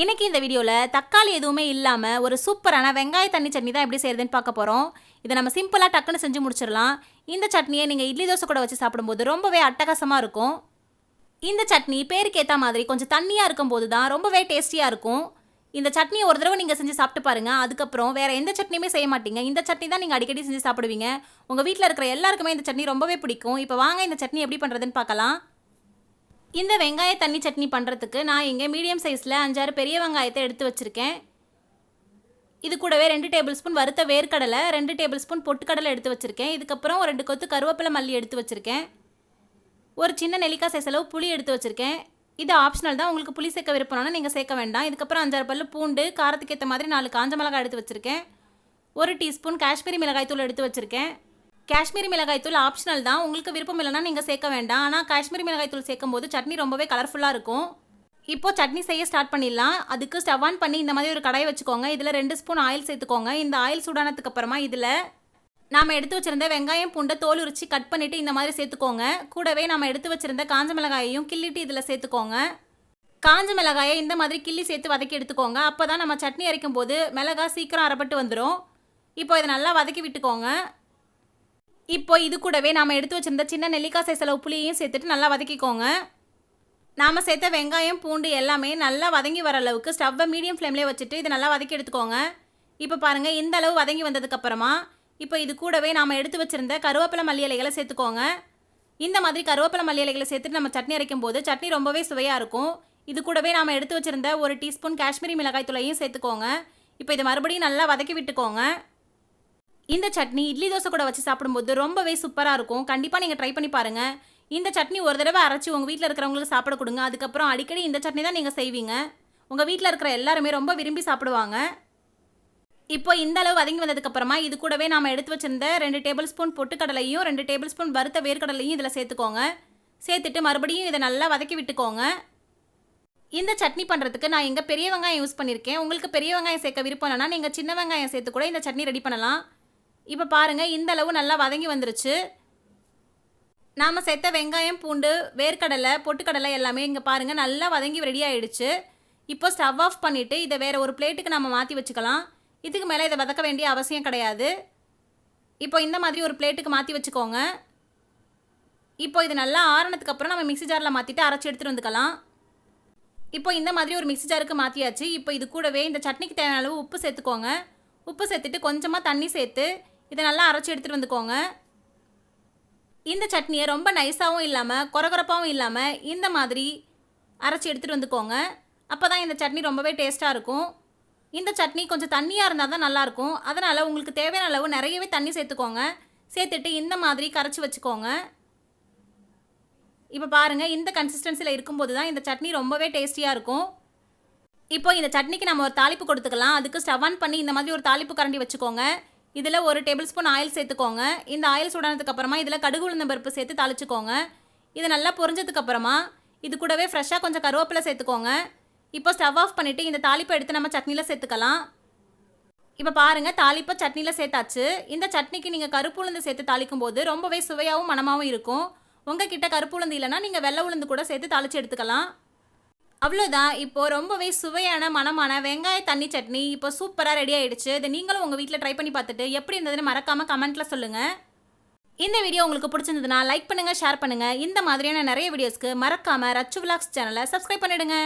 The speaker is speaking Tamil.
இன்னைக்கு இந்த வீடியோவில் தக்காளி எதுவுமே இல்லாமல் ஒரு சூப்பரான வெங்காய தண்ணி சட்னி தான் எப்படி செய்யறதுன்னு பார்க்க போகிறோம். இதை நம்ம சிம்பிளாக டக்குன்னு செஞ்சு முடிச்சிடலாம். இந்த சட்னியை நீங்கள் இட்லி தோசை கூட வச்சு சாப்பிடும்போது ரொம்பவே அட்டகாசமாக இருக்கும். இந்த சட்னி பேருக்கு ஏற்ற மாதிரி கொஞ்சம் தண்ணியாக இருக்கும்போது தான் ரொம்பவே டேஸ்டியாக இருக்கும். இந்த சட்னியை ஒரு தடவை நீங்கள் செஞ்சு சாப்பிட்டு பாருங்கள். அதுக்கப்புறம் வேறு எந்த சட்னியுமே செய்ய மாட்டீங்க. இந்த சட்னி தான் நீங்கள் அடிக்கடி செஞ்சு சாப்பிடுவீங்க. உங்கள் வீட்டில் இருக்கிற எல்லாருக்குமே இந்த சட்னி ரொம்பவே பிடிக்கும். இப்போ வாங்க இந்த சட்னி எப்படி பண்ணுறதுன்னு பார்க்கலாம். இந்த வெங்காய தண்ணி சட்னி பண்ணுறதுக்கு நான் இங்கே மீடியம் சைஸில் 5-6 பெரிய வெங்காயத்தை எடுத்து வச்சுருக்கேன். இது கூடவே 2 டேபிள் ஸ்பூன் வறுத்த வேர்க்கடலை, 2 டேபிள் ஸ்பூன் பொட்டுக்கடலை எடுத்து வச்சுருக்கேன். இதுக்கப்புறம் 2 கொத்து கருவேப்பிலை மல்லி எடுத்து வச்சுருக்கேன். ஒரு சின்ன நெல்லிக்காய் சைஸ் அளவு புளி எடுத்து வச்சுருக்கேன். இது ஆப்ஷனல் தான், உங்களுக்கு புளி சேர்க்க விருப்பம்னா நீங்கள் சேர்க்க வேண்டாம். இதுக்கப்புறம் 5-6 பல்லு பூண்டு, காரத்துக்கு ஏற்ற மாதிரி 4 காஞ்ச மிளகாய் எடுத்து வச்சுருக்கேன். 1 டீஸ்பூன் காஷ்மீரி மிளகாய் தூள் எடுத்து வச்சுருக்கேன். காஷ்மீரி மிளகாய் தூள் ஆப்ஷனல் தான், உங்களுக்கு விருப்பம் இல்லைனா நீங்கள் சேர்க்க வேண்டாம். ஆனால் காஷ்மீரி மிளகாய் தூள் சேர்க்கும் போது சட்னி ரொம்பவே கலர்ஃபுல்லாக இருக்கும். இப்போ சட்னி செய்ய ஸ்டார்ட் பண்ணிடலாம். அதுக்கு ஸ்டவ் ஆன் பண்ணி இந்த மாதிரி ஒரு கடாயை வச்சுக்கோங்க. இதில் 2 ஸ்பூன் ஆயில் சேர்த்துக்கோங்க. இந்த ஆயில் சூடானதுக்கு அப்புறமா இதில் நாம் எடுத்து வச்சிருந்த வெங்காயம் பூண்டை தோல் உரிச்சு கட் பண்ணிவிட்டு இந்த மாதிரி சேர்த்துக்கோங்க. கூடவே நம்ம எடுத்து வச்சிருந்த காஞ்ச மிளகாயையும் கிள்ளிட்டு இதில் சேர்த்துக்கோங்க. காஞ்ச மிளகாயை இந்த மாதிரி கிள்ளி சேர்த்து வதக்கி எடுத்துக்கோங்க. அப்போ தான் நம்ம சட்னி அரைக்கும் போது மிளகாய் சீக்கிரம் அரைப்பட்டு வந்துடும். இப்போ இதை நல்லா வதக்கி விட்டுக்கோங்க. இப்போ இது கூடவே நாம் எடுத்து வச்சிருந்த சின்ன நெல்லிக்காய் சைஸ் அளவு புளியையும் சேர்த்துட்டு நல்லா வதக்கிக்கோங்க. நாம் சேர்த்த வெங்காயம் பூண்டு எல்லாமே நல்லா வதங்கி வர அளவுக்கு ஸ்டவ்வை மீடியம் ஃப்ளேம்லேயே வச்சுட்டு இதை நல்லா வதக்கி எடுத்துக்கோங்க. இப்போ பாருங்கள், இந்த அளவு வதங்கி வந்ததுக்கப்புறமா இப்போ இது கூடவே நாம் எடுத்து வச்சிருந்த கருவேப்பிலை மல்லி இலைகளை சேர்த்துக்கோங்க. இந்த மாதிரி கருவேப்பிலை மல்லி இலைகளை சேர்த்துட்டு நம்ம சட்னி அரைக்கும் போது சட்னி ரொம்பவே சுவையாக இருக்கும். இது கூடவே நாம் எடுத்து வச்சிருந்த 1 டீஸ்பூன் காஷ்மீரி மிளகாய் தூளையும் சேர்த்துக்கோங்க. இப்போ இதை மறுபடியும் நல்லா வதக்கி விட்டுக்கோங்க. இந்த சட்னி இட்லி தோசை கூட வச்சு சாப்பிடும்போது ரொம்பவே சூப்பராக இருக்கும். கண்டிப்பாக நீங்கள் ட்ரை பண்ணி பாருங்கள். இந்த சட்னி ஒரு தடவை அரைச்சி உங்கள் வீட்டில் இருக்கிறவங்களுக்கு சாப்பிட கொடுங்க. அதுக்கப்புறம் அடிக்கடி இந்த சட்னி தான் நீங்கள் செய்வீங்க. உங்கள் வீட்டில் இருக்கிற எல்லாருமே ரொம்ப விரும்பி சாப்பிடுவாங்க. இப்போ இந்த அளவு வதங்கி வந்ததுக்கப்புறமா இது கூடவே நாம் எடுத்து வச்சிருந்த 2 டேபிள் ஸ்பூன் பொட்டுக்கடலையும் 2 டேபிள் ஸ்பூன் வறுத்த வேர்க்கடலையும் இதில் சேர்த்துக்கோங்க. சேர்த்துட்டு மறுபடியும் இதை நல்லா வதக்கி விட்டுக்கோங்க. இந்த சட்னி பண்ணுறதுக்கு நான் இங்கே பெரிய வெங்காயம் யூஸ் பண்ணியிருக்கேன். உங்களுக்கு பெரிய வெங்காயம் சேர்க்க விருப்பம் இல்லைனா நீங்கள் சின்ன வெங்காயம் சேர்த்து கூட இந்த சட்னி ரெடி பண்ணலாம். இப்போ பாருங்கள், இந்த அளவு நல்லா வதங்கி வந்துருச்சு. நாம் சேர்த்த வெங்காயம் பூண்டு வேர்க்கடலை பொட்டுக்கடலை எல்லாமே இங்கே பாருங்கள் நல்லா வதங்கி ரெடி ஆகிடுச்சு. இப்போ ஸ்டவ் ஆஃப் பண்ணிவிட்டு இதை வேறு ஒரு பிளேட்டுக்கு நம்ம மாற்றி வச்சுக்கலாம். இதுக்கு மேலே இதை வதக்க வேண்டிய அவசியம் கிடையாது. இப்போ இந்த மாதிரி ஒரு பிளேட்டுக்கு மாற்றி வச்சுக்கோங்க. இப்போ இது நல்லா ஆறுனதுக்கு அப்புறம் நம்ம மிக்ஸி ஜாரில் மாற்றிட்டு அரைச்சி எடுத்துகிட்டு வந்துக்கலாம். இப்போ இந்த மாதிரி ஒரு மிக்ஸி ஜாருக்கு மாற்றியாச்சு. இப்போ இது கூடவே இந்த சட்னிக்கு தேவையான அளவு உப்பு சேர்த்துக்கோங்க. உப்பு சேர்த்துட்டு கொஞ்சமாக தண்ணி சேர்த்து இதை நல்லா அரைச்சி எடுத்துகிட்டு வந்துக்கோங்க. இந்த சட்னியை ரொம்ப நைஸாகவும் இல்லாமல் கொரகொரப்பாகவும் இல்லாமல் இந்த மாதிரி அரைச்சி எடுத்துகிட்டு வந்துக்கோங்க. அப்போ தான் இந்த சட்னி ரொம்பவே டேஸ்ட்டாக இருக்கும். இந்த சட்னி கொஞ்சம் தண்ணியாக இருந்தால் தான் நல்லாயிருக்கும். அதனால் உங்களுக்கு தேவையான அளவு நிறையவே தண்ணி சேர்த்துக்கோங்க. சேர்த்துட்டு இந்த மாதிரி கரைச்சி வச்சுக்கோங்க. இப்போ பாருங்கள், இந்த கன்சிஸ்டன்சியில் இருக்கும்போது தான் இந்த சட்னி ரொம்பவே டேஸ்டியாக இருக்கும். இப்போ இந்த சட்னிக்கு நம்ம ஒரு தாளிப்பு கொடுத்துக்கலாம். அதுக்கு ஸ்டவ் ஆன் பண்ணி இந்த மாதிரி ஒரு தாளிப்பு கரண்டி வச்சுக்கோங்க. இதில் 1 டேபிள் ஸ்பூன் ஆயில் சேர்த்துக்கோங்க. இந்த ஆயில் சூடானதுக்கப்புறமா இதில் கடுகு உளுந்தம் பருப்பு சேர்த்து தாளிச்சுக்கோங்க. இது நல்லா பொரிஞ்சதுக்கப்புறமா இது கூடவே ஃப்ரெஷ்ஷாக கொஞ்சம் கருவேப்பிலை சேர்த்துக்கோங்க. இப்போ ஸ்டவ் ஆஃப் பண்ணிவிட்டு இந்த தாளிப்பை எடுத்து நம்ம சட்னியில் சேர்த்துக்கலாம். இப்போ பாருங்கள், தாளிப்பை சட்னியில் சேர்த்தாச்சு. இந்த சட்னிக்கு நீங்கள் கருப்பு உளுந்து சேர்த்து தாளிக்கும் போது ரொம்பவே சுவையாகவும் மணமாகவும் இருக்கும். உங்கள் கிட்ட கருப்பு உளுந்து இல்லைனா நீங்கள் வெள்ளை உளுந்து கூட சேர்த்து தாளித்து எடுத்துக்கலாம். அவ்வளோதான். இப்போது ரொம்பவே சுவையான மணமான வெங்காய தண்ணி சட்னி இப்போ சூப்பராக ரெடி ஆகிடுச்சு. இதை நீங்களும் உங்கள் வீட்டில் ட்ரை பண்ணி பார்த்துட்டு எப்படி இருந்ததுன்னு மறக்காமல் கமெண்ட்டில் சொல்லுங்கள். இந்த வீடியோ உங்களுக்கு பிடிச்சிருந்ததுன்னா லைக் பண்ணுங்கள், ஷேர் பண்ணுங்கள். இந்த மாதிரியான நிறைய வீடியோஸ்க்கு மறக்காமல் ரச்சு விலாக்ஸ் சேனலை சப்ஸ்கிரைப் பண்ணிவிடுங்க.